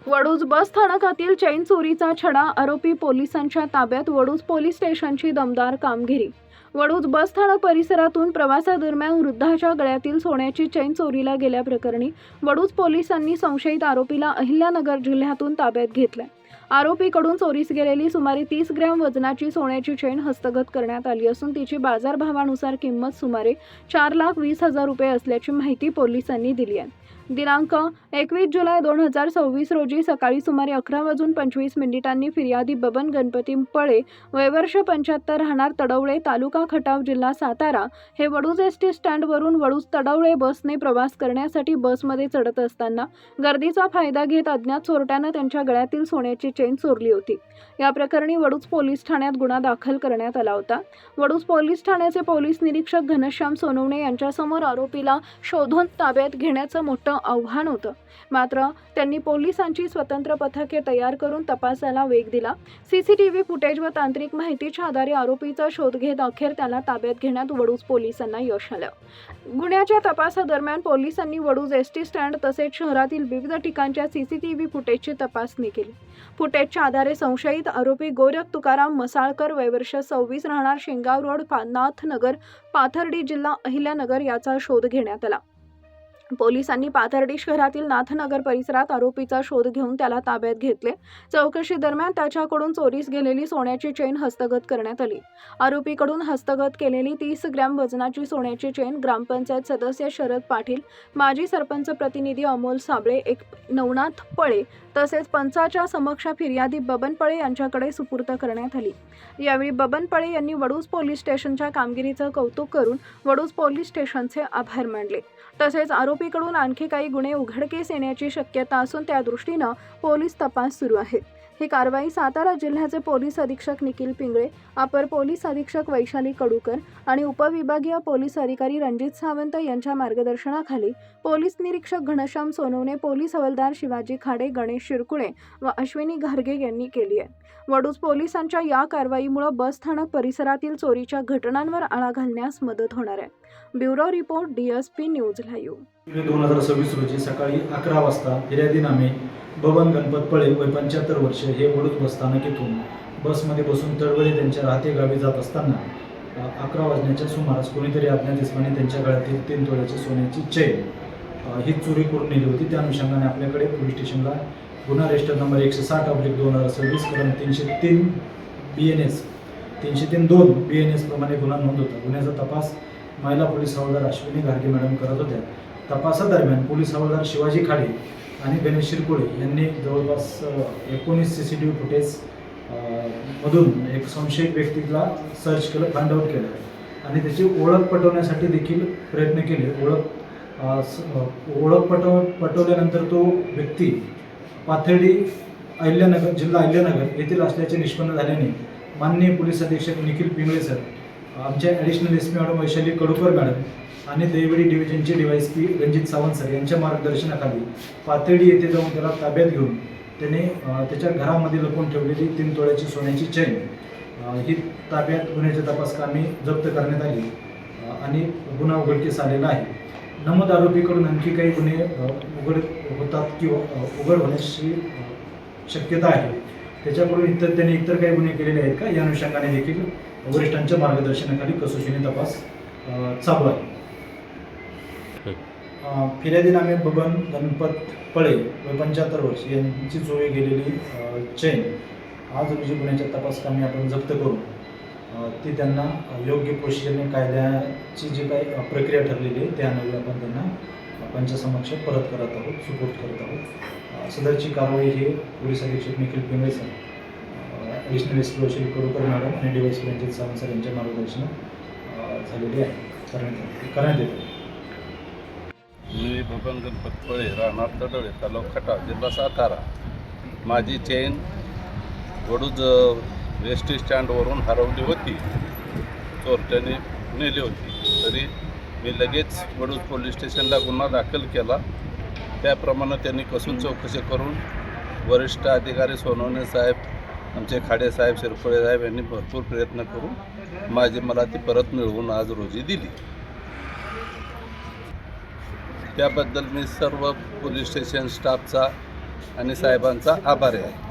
वडूज बस स्थानकातील चैन चोरीचा छडा, आरोपी पोलिसांच्या ताब्यात. वडूज पोलीस स्टेशनची दमदार कामगिरी. वडूज बस स्थानक परिसरातून प्रवासादरम्यान वृद्धाच्या गळ्यातील सोन्याची चैन चोरीला गेल्याप्रकरणी वडूज पोलिसांनी संशयित आरोपीला अहिल्यानगर जिल्ह्यातून ताब्यात घेतले. आरोपीकडून चोरीस गेलेली सुमारे 30 ग्रॅम वजनाची सोन्याची चैन हस्तगत करण्यात आली असून तिची बाजारभावानुसार किंमत सुमारे 4,20,000 रुपये असल्याची माहिती पोलिसांनी दिली आहे. दिनांक 21 जुलै 2026 रोजी सकाळी सुमारे 11:25 फिर्यादी बबन गणपती पळे, वय वर्ष 75, राहणार तडवळे, तालुका खटाव, जिल्हा सातारा, हे वडूज एसटी स्टँडवरून वडूज तडवळे बसने प्रवास करण्यासाठी बसमध्ये चढत असताना गर्दीचा फायदा घेत अज्ञात चोरट्यानं त्यांच्या गळ्यातील सोन्याची चेन चोरली होती. या प्रकरणी वडूज पोलीस ठाण्यात गुन्हा दाखल करण्यात आला होता. वडूज पोलीस ठाण्याचे पोलीस निरीक्षक घनश्याम सोनवणे यांच्यासमोर आरोपीला शोधून ताब्यात घेण्याचं मोठं आव्हान होतं. मात्र त्यांनी पोलिसांची स्वतंत्र पथके तयार करून तपासाला वेग दिला. सीसीटीव्ही फुटेज व तांत्रिक माहितीच्या आधारे आरोपीचा शोध घेत अखेर त्याला ताब्यात घेण्यात वडूज पोलिसांना यश आलं. गुन्ह्याच्या तपासादरम्यान पोलिसांनी वडूज एसटी स्टँड तसेच शहरातील विविध ठिकाणच्या सीसीटीव्ही फुटेजची तपासणी केली. फुटेजच्या आधारे संशयित आरोपी गोरख तुकाराम मसाळकर, वय वर्ष 26, राहणार शेंगाव रोड, नाथनगर, पाथर्डी, जिल्हा अहिल्यानगर याचा शोध घेण्यात आला. पोलिसांनी पाथर्डी शहरातील नाथनगर परिसरात आरोपीचा शोध घेऊन त्याला ताब्यात घेतले. चौकशी दरम्यान त्याच्याकडून चोरीस गेलेली सोन्याची चेन हस्तगत करण्यात आली. आरोपीकडून हस्तगत केलेली 30 ग्रॅम वजनाची सोन्याची चेन ग्रामपंचायत सदस्य शरद पाटील, माजी सरपंच प्रतिनिधी अमोल साबळे, नवनाथ पळे तसेच पंचाच्या समक्ष फिर्यादी बबन पळे यांच्याकडे सुपूर्द करण्यात आली. यावेळी बबन पळे यांनी वडूज पोलीस स्टेशनच्या कामगिरीचं कौतुक करून वडूज पोलीस स्टेशनचे आभार मानले. तसेच आरोपीकडून आणखी काही गुन्हे उघडकीस येण्याची शक्यता असून त्या दृष्टीनं पोलीस तपास सुरू आहे. ही कारवाई सातारा जिल्ह्याचे पोलीस अधीक्षक निखिल पिंगळे, अपर पोलीस अधीक्षक वैशाली कडूकर आणि उपविभागीय पोलीस अधिकारी रणजित सावंत यांच्या मार्गदर्शनाखाली पोलीस निरीक्षक घनश्याम सोनवणे, पोलीस हवालदार शिवाजी खाडे, गणेश शिरकुळे व अश्विनी घारगे यांनी केली आहे. वडूज पोलिसांच्या या कारवाईमुळे बस स्थानक परिसरातील चोरीच्या घटनांवर आळा घालण्यास मदत होणार आहे. Bureau report, DSP news live. 2026 रोजी सकाळी 11 वाजता फिर्यादी नामे बबन गणपत पळे, वय 75 वर्ष, हे वडूज बस स्थानक येथून बसमध्ये बसून तडवळे त्यांच्या राहते गावी जात असताना 11 वाजण्याच्या सुमारास कोणीतरी अज्ञात इसमाने त्यांच्या गळ्यातील 3 तोळ्याची सोन्याची चैन ही चोरी करून नेली होती. त्या अनुषंगाने आपल्याकडे पोलीस स्टेशनला गुन्हा रजिस्टर नंबर 160/2026 कलम 303 BNS 303-2 BNS प्रमाणे गुन्हा नोंद होता. गुन्ह्याचा तपास महिला पोलीस हवालदार अश्विनी घारगे मॅडम करत होत्या. तपासादरम्यान पोलीस हवालदार शिवाजी खाडे आणि गणेश शिरकुळे यांनी जवळपास 19 CCTV फुटेज मधून एक संशयित व्यक्तीला सर्च केलं, फाइंड आउट केलं आणि त्याची ओळख पटवण्यासाठी देखील प्रयत्न केले. ओळख पटवल्यानंतर तो व्यक्ती पाथर्डी, अहिल्यानगर, जिल्हा अहिल्यानगर येथील असल्याचे निष्पन्न झाल्याने माननीय पोलीस अधीक्षक निखिल पिंगळे सर, आमच्या additional SP madam Vaishali Kadukar madam आणि दैवडी डिव्हिजनचे DYSP रणजित सावंत सर यांच्या मार्गदर्शनाखाली पाथर्डी येथे जाऊन त्याला ताब्यात घेऊन त्याने त्याच्या घरामध्ये लपवून ठेवलेली 3 तोळ्याची सोन्याची चैन ही ताब्यात गुन्ह्याच्या तपासकामी जप्त करण्यात आली आणि गुन्हा उघडकीस आलेला आहे. नमूद आरोपीकडून आणखी काही गुन्हे उघड होतात किंवा उघड होण्याची शक्यता आहे. त्याच्याकडून त्याने इतर काही गुन्हे केलेले आहेत का, या अनुषंगाने देखील वरिष्ठांच्या मार्गदर्शनाखाली कसोशीने तपास चालू आहे. फिर्यादी नामे बबन गणपत पळे, वय 75 वर्ष, यांची चोरी गेलेली चैन आज रोजी गुन्ह्याच्या तपासकामी आपण जप्त करू ती त्यांना योग्य प्रोसिजरने कायद्याची जी काही प्रक्रिया ठरलेली आहे त्यानुसार आपण त्यांना पंचासमक्ष परत करत आहोत, सुपूर्द करत आहोत. सदरची कारवाई ही पोलीस अधीक्षक Nikhil Pingale sir, additional SP Vaishali Kadukar madam आणि DYSP रणजित सावंत सर यांच्या मार्गदर्शनात झालेली आहे, करण्यात येते. मी बबन गणपत पळे, राहणार तडवळे, तालुका खटाव, जिल्हा सातारा. माझी चेन वडूज एसटी स्टँडवरून हरवली होती, चोरट्याने नेली होती. तरी मी लगेच वडूज पोलीस स्टेशनला गुन्हा दाखल केला. त्याप्रमाणे त्यांनी कसून चौकशी करून वरिष्ठ अधिकारी सोनवणे साहेब, आमचे खाडे साहेब, शिरकुळे साहेब यांनी भरपूर प्रयत्न करून मला ती परत मिळवून आज रोजी दिली. त्याबद्दल मी सर्व पोलीस स्टेशन स्टाफचा आणि साहेबांचा आभारी आहे.